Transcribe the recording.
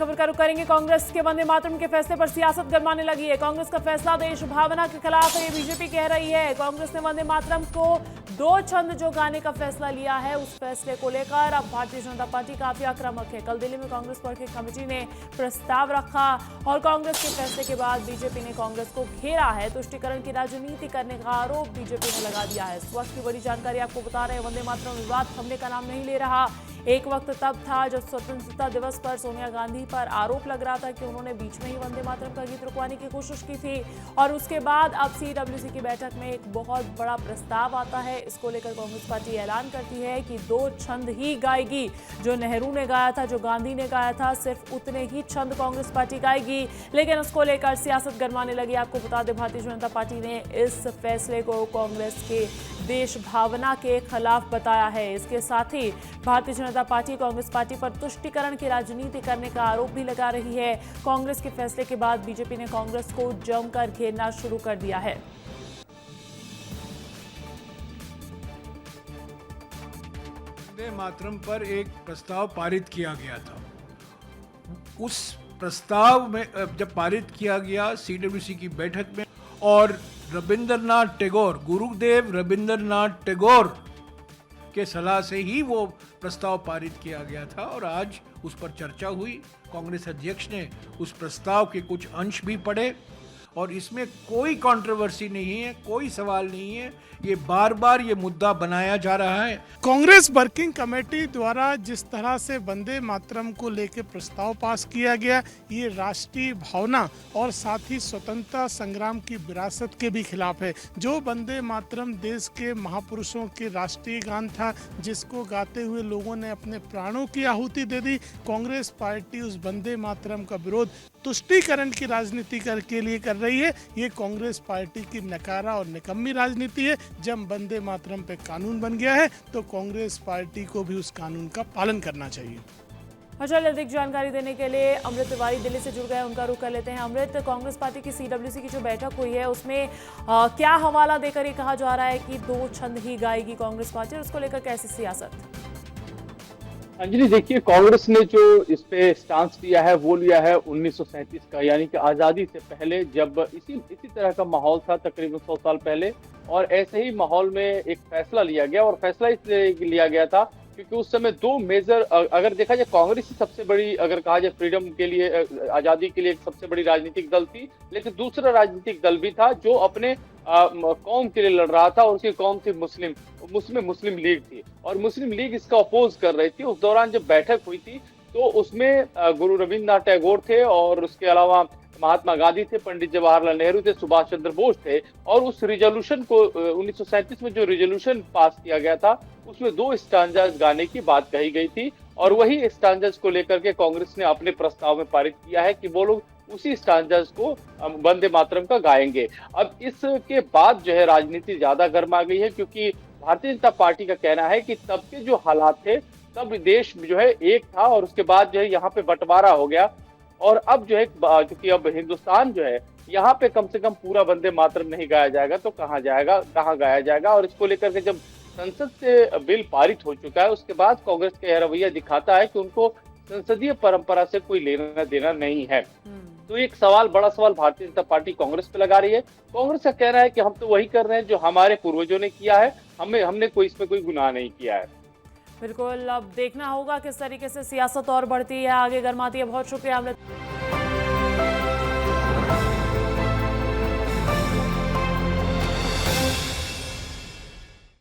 खबर का रुख करेंगे। कांग्रेस के वंदे मातरम के फैसले पर सियासत गरमाने लगी है। कांग्रेस का फैसला देश भावना के खिलाफ है, ये बीजेपी कह रही है। कांग्रेस ने वंदे मातरम को 2 छंद जो गाने का फैसला लिया है, उस फैसले को लेकर अब भारतीय जनता पार्टी काफी आक्रामक है। कल दिल्ली में कांग्रेस वर्किंग कमेटी ने प्रस्ताव रखा और कांग्रेस के फैसले के बाद बीजेपी ने कांग्रेस को घेरा है। तुष्टीकरण की राजनीति करने का आरोप बीजेपी ने लगा दिया है। इस वक्त की बड़ी जानकारी आपको बता रहे हैं। वंदे मातरम विवाद थमने का नाम नहीं ले रहा। एक वक्त तब था जब स्वतंत्रता दिवस पर सोनिया गांधी पर आरोप लग रहा था कि उन्होंने बीच में ही वंदे मातरम का गीत रुकवाने की कोशिश की थी और उसके बाद अब सीडब्ल्यूसी की बैठक में एक बहुत बड़ा प्रस्ताव आता है। इसको लेकर कांग्रेस पार्टी ऐलान करती है कि 2 छंद ही गाएगी। जो नेहरू ने गाया था, जो गांधी ने गाया था, सिर्फ उतने ही छंद कांग्रेस पार्टी गाएगी। लेकिन उसको लेकर सियासत गरमाने लगी। आपको बता दें, भारतीय जनता पार्टी ने इस फैसले को कांग्रेस के देश भावना के खिलाफ बताया है। इसके साथ ही भारतीय जनता पार्टी कांग्रेस पार्टी पर तुष्टीकरण की राजनीति करने का आरोप भी लगा रही है। कांग्रेस के फैसले के बाद बीजेपी ने कांग्रेस को जमकर घेरना शुरू कर दिया है। वंदे मातरम पर एक प्रस्ताव पारित किया गया था। उस प्रस्ताव में जब पारित किया गया सीडब्ल्यूसी की बैठक में, और रविंद्रनाथ टैगोर, गुरुदेव रविंद्रनाथ टैगोर के सलाह से ही वो प्रस्ताव पारित किया गया था और आज उस पर चर्चा हुई। कांग्रेस अध्यक्ष ने उस प्रस्ताव के कुछ अंश भी पढ़े और इसमें कोई कंट्रोवर्सी नहीं है, कोई सवाल नहीं है। ये बार बार ये मुद्दा बनाया जा रहा है। कांग्रेस वर्किंग कमेटी द्वारा जिस तरह से वंदे मातरम को लेकर प्रस्ताव पास किया गया, ये राष्ट्रीय भावना और साथ ही स्वतंत्रता संग्राम की विरासत के भी खिलाफ है। जो वंदे मातरम देश के महापुरुषों के राष्ट्रीय गान था, जिसको गाते हुए लोगों ने अपने प्राणों की आहुति दे दी। कांग्रेस पार्टी उस वंदे मातरम का विरोध तुष्टीकरण की राजनीति के लिए कर रही है। ये कांग्रेस पार्टी की नकारा और निकम्मी राजनीति है। जब वंदे मातरम पे कानून बन गया है तो कांग्रेस पार्टी को भी उस कानून का पालन करना चाहिए। अधिक जानकारी देने के लिए अमृत तिवारी दिल्ली से जुड़ गए, उनका रुख कर लेते हैं। अमृत, कांग्रेस पार्टी की सीडब्ल्यूसी की जो बैठक हुई है उसमें क्या हवाला देकर ये कहा जा रहा है कि 2 छंद ही गाएगी कांग्रेस पार्टी, और उसको लेकर कैसी सियासत? अंजलि, देखिए, कांग्रेस ने जो इस पे स्टांस लिया है वो लिया है 1937 का, यानी कि आजादी से पहले, जब इसी तरह का माहौल था तकरीबन 100 साल पहले। और ऐसे ही माहौल में एक फैसला लिया गया, और फैसला इसलिए लिया गया था क्योंकि उस समय 2 मेजर, अगर देखा जाए, कांग्रेस ही सबसे बड़ी, अगर कहा जाए फ्रीडम के लिए, आजादी के लिए एक सबसे बड़ी राजनीतिक दल थी। लेकिन दूसरा राजनीतिक दल भी था जो अपने कौम के लिए लड़ रहा था, और उसकी कौम थी मुस्लिम। उसमें मुस्लिम लीग थी और मुस्लिम लीग इसका अपोज कर रही थी। उस दौरान जब बैठक हुई थी तो उसमें गुरु रविंद्रनाथ टैगोर थे, और उसके अलावा महात्मा गांधी थे, पंडित जवाहरलाल नेहरू थे, सुभाष चंद्र बोस थे। और उस रिजोल्यूशन को 1937 में जो रिजोल्यूशन पास किया गया था उसमें 2 स्टांजास गाने की बात कही गई थी, और वही स्टांजास को लेकर के कांग्रेस ने अपने प्रस्ताव में पारित किया है कि वो लोग उसी स्टांजास को वंदे मातरम का गाएंगे। अब इसके बाद जो है राजनीति ज्यादा गर्मा गई है, क्योंकि भारतीय जनता पार्टी का कहना है कि तब के जो हालात थे, तब देश जो है एक था, और उसके बाद जो है यहाँ पे बंटवारा हो गया। और अब जो है, क्योंकि अब हिंदुस्तान जो है, यहाँ पे कम से कम पूरा वंदे मातरम नहीं गाया जाएगा तो कहाँ जाएगा, कहाँ गाया जाएगा। और इसको लेकर के जब संसद से बिल पारित हो चुका है, उसके बाद कांग्रेस का यह रवैया दिखाता है कि उनको संसदीय परंपरा से कोई लेना देना नहीं है। तो एक सवाल, बड़ा सवाल भारतीय जनता पार्टी कांग्रेस पे लगा रही है। कांग्रेस का कहना है कि हम तो वही कर रहे हैं जो हमारे पूर्वजों ने किया है, हमने इसमें कोई गुनाह नहीं किया है। बिल्कुल, अब देखना होगा किस तरीके से सियासत और बढ़ती है, आगे गर्माती है। बहुत शुक्रिया अमृत।